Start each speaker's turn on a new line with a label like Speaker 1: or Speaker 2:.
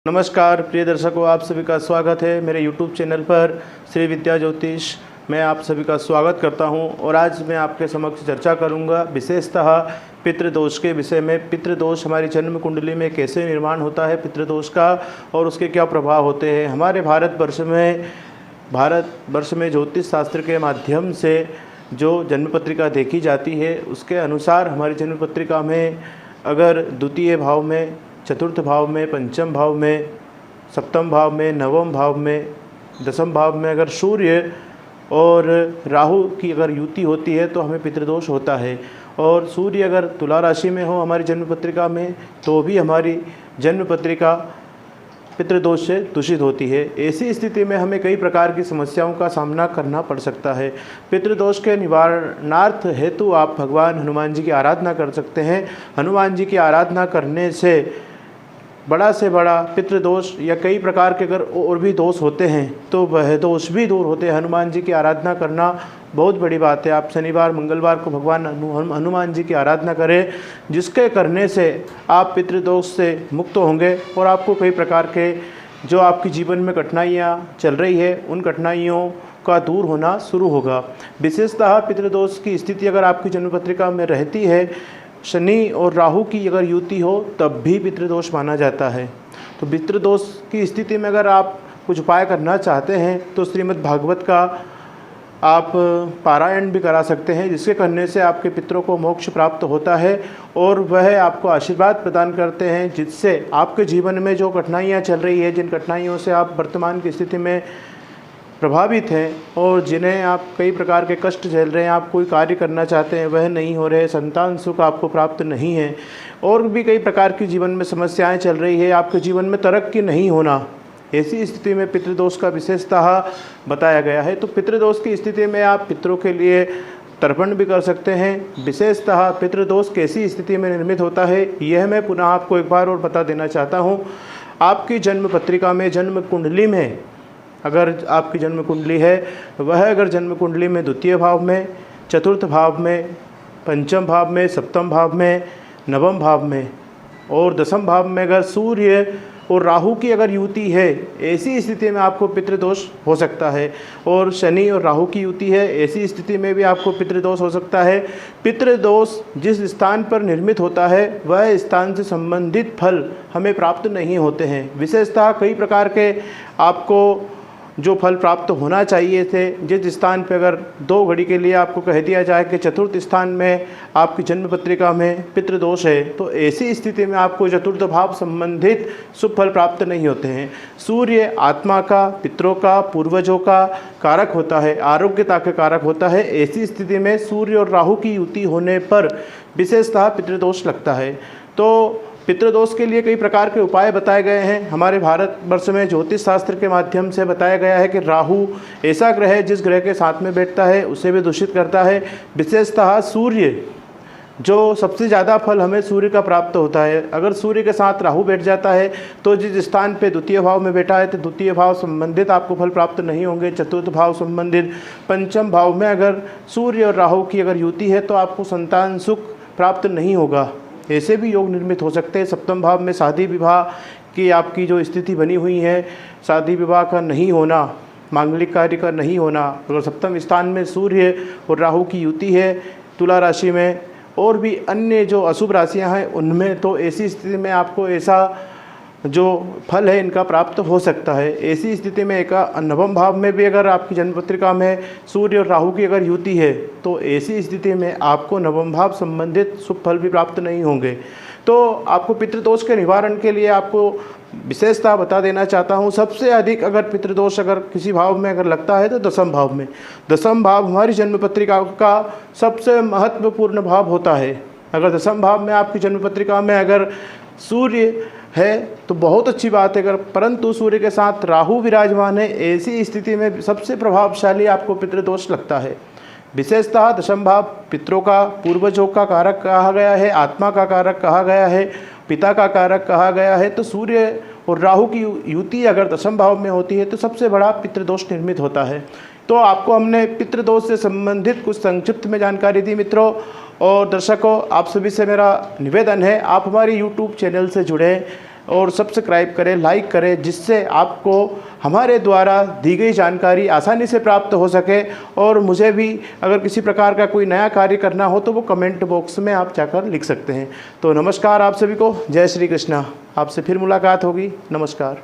Speaker 1: नमस्कार प्रिय दर्शकों, आप सभी का स्वागत है मेरे YouTube चैनल पर श्री विद्या ज्योतिष। मैं आप सभी का स्वागत करता हूं और आज मैं आपके समक्ष चर्चा करूंगा विशेषतः पितृदोष के विषय में। पितृदोष हमारी जन्म कुंडली में कैसे निर्माण होता है पितृदोष का, और उसके क्या प्रभाव होते हैं। हमारे भारतवर्ष में ज्योतिष शास्त्र के माध्यम से जो जन्म पत्रिका देखी जाती है उसके अनुसार हमारी जन्म पत्रिका में अगर द्वितीय भाव में, चतुर्थ भाव में, पंचम भाव में, सप्तम भाव में, नवम भाव में, दसम भाव में अगर सूर्य और राहु की अगर युति होती है तो हमें पितृदोष होता है। और सूर्य अगर तुला राशि में हो हमारी जन्म पत्रिका में तो भी हमारी जन्म पत्रिका पितृदोष से दूषित होती है। ऐसी स्थिति में हमें कई प्रकार की समस्याओं का सामना करना पड़ सकता है। पितृदोष के निवारणार्थ हेतु आप भगवान हनुमान जी की आराधना कर सकते हैं। हनुमान जी की आराधना करने से बड़ा से बड़ा पितृदोष या कई प्रकार के अगर और भी दोष होते हैं तो वह दोष भी दूर होते हैं। हनुमान जी की आराधना करना बहुत बड़ी बात है। आप शनिवार मंगलवार को भगवान हनुमान जी की आराधना करें, जिसके करने से आप पितृदोष से मुक्त होंगे और आपको कई प्रकार के जो आपके जीवन में कठिनाइयाँ चल रही है उन कठिनाइयों का दूर होना शुरू होगा। विशेषतः पितृदोष की स्थिति अगर आपकी जन्म पत्रिका में रहती है, शनि और राहु की अगर युति हो तब भी पितृदोष माना जाता है। तो पितृदोष की स्थिति में अगर आप कुछ उपाय करना चाहते हैं तो श्रीमद् भागवत का आप पारायण भी करा सकते हैं, जिसके करने से आपके पितरों को मोक्ष प्राप्त होता है और वह आपको आशीर्वाद प्रदान करते हैं, जिससे आपके जीवन में जो कठिनाइयाँ चल रही है, जिन कठिनाइयों से आप वर्तमान की स्थिति में प्रभावित हैं और जिन्हें आप कई प्रकार के कष्ट झेल रहे हैं, आप कोई कार्य करना चाहते हैं वह नहीं हो रहे, संतान सुख आपको प्राप्त नहीं है और भी कई प्रकार की जीवन में समस्याएं चल रही है, आपके जीवन में तरक्की नहीं होना, ऐसी स्थिति में पितृदोष का विशेषतः बताया गया है। तो पितृदोष की स्थिति में आप पितरों के लिए तर्पण भी कर सकते हैं। विशेषतः पितृदोष कैसी स्थिति में निर्मित होता है यह मैं पुनः आपको एक बार और बता देना चाहता हूँ। आपकी जन्म पत्रिका में, जन्म कुंडली में अगर आपकी जन्म कुंडली है, वह अगर जन्म कुंडली में द्वितीय भाव में, चतुर्थ भाव में, पंचम भाव में, सप्तम भाव में, नवम भाव में और दसम भाव में अगर सूर्य और राहु की अगर युति है, ऐसी स्थिति में आपको पितृदोष हो सकता है। और शनि और राहु की युति है, ऐसी स्थिति में भी आपको पितृदोष हो सकता है। पितृदोष जिस स्थान पर निर्मित होता है वह स्थान से संबंधित फल हमें प्राप्त नहीं होते हैं। विशेषतः कई प्रकार के आपको जो फल प्राप्त होना चाहिए थे, जिस स्थान पर अगर 2 घड़ी के लिए आपको कह दिया जाए कि चतुर्थ स्थान में आपकी जन्म पत्रिका में पितृदोष है, तो ऐसी स्थिति में आपको चतुर्थ भाव संबंधित शुभ फल प्राप्त नहीं होते हैं। सूर्य आत्मा का, पितरों का, पूर्वजों का कारक होता है, आरोग्यता के कारक होता है। ऐसी स्थिति में सूर्य और राहु की युति होने पर विशेषतः पितृदोष लगता है। तो पितृदोष के लिए कई प्रकार के उपाय बताए गए हैं। हमारे भारतवर्ष में ज्योतिष शास्त्र के माध्यम से बताया गया है कि राहु ऐसा ग्रह है जिस ग्रह के साथ में बैठता है उसे भी दूषित करता है। विशेषतः सूर्य, जो सबसे ज़्यादा फल हमें सूर्य का प्राप्त होता है, अगर सूर्य के साथ राहु बैठ जाता है तो जिस स्थान पे द्वितीय भाव में बैठा है तो द्वितीय भाव संबंधित आपको फल प्राप्त नहीं होंगे। चतुर्थ भाव संबंधित, पंचम भाव में अगर सूर्य और राहु की अगर युति है तो आपको संतान सुख प्राप्त नहीं होगा। ऐसे भी योग निर्मित हो सकते हैं। सप्तम भाव में शादी विवाह की आपकी जो स्थिति बनी हुई है, शादी विवाह का नहीं होना, मांगलिक कार्य का नहीं होना, अगर सप्तम स्थान में सूर्य और राहु की युति है तुला राशि में और भी अन्य जो अशुभ राशियां हैं उनमें, तो ऐसी स्थिति में आपको ऐसा जो फल है इनका प्राप्त हो सकता है। ऐसी स्थिति में एक नवम भाव में भी अगर आपकी जन्म पत्रिका में सूर्य और राहु की अगर युति है तो ऐसी स्थिति में आपको नवम भाव संबंधित शुभ फल भी प्राप्त नहीं होंगे। तो आपको पितृदोष के निवारण के लिए आपको विशेषता बता देना चाहता हूँ। सबसे अधिक अगर पितृदोष अगर किसी भाव में अगर लगता है तो दसम भाव में। दसम भाव हमारी जन्म पत्रिका का सबसे महत्वपूर्ण भाव होता है। अगर दसम भाव में आपकी जन्म पत्रिका में अगर सूर्य है तो बहुत अच्छी बात है, अगर परंतु सूर्य के साथ राहु विराजमान है, ऐसी स्थिति में सबसे प्रभावशाली आपको पितृदोष लगता है। विशेषतः दशम भाव पितरों का, पूर्वजों का कारक कहा गया है, आत्मा का कारक कहा गया है, पिता का कारक कहा गया है। तो सूर्य और राहु की युति अगर दशम भाव में होती है तो सबसे बड़ा पितृदोष निर्मित होता है। तो आपको हमने पितृदोष से संबंधित कुछ संक्षिप्त में जानकारी दी मित्रों। और दर्शकों, आप सभी से मेरा निवेदन है आप हमारी YouTube चैनल से जुड़ें और सब्सक्राइब करें, लाइक करें, जिससे आपको हमारे द्वारा दी गई जानकारी आसानी से प्राप्त हो सके। और मुझे भी अगर किसी प्रकार का कोई नया कार्य करना हो तो वो कमेंट बॉक्स में आप जाकर लिख सकते हैं। तो नमस्कार आप सभी को, जय श्री कृष्णा। आपसे फिर मुलाकात होगी। नमस्कार।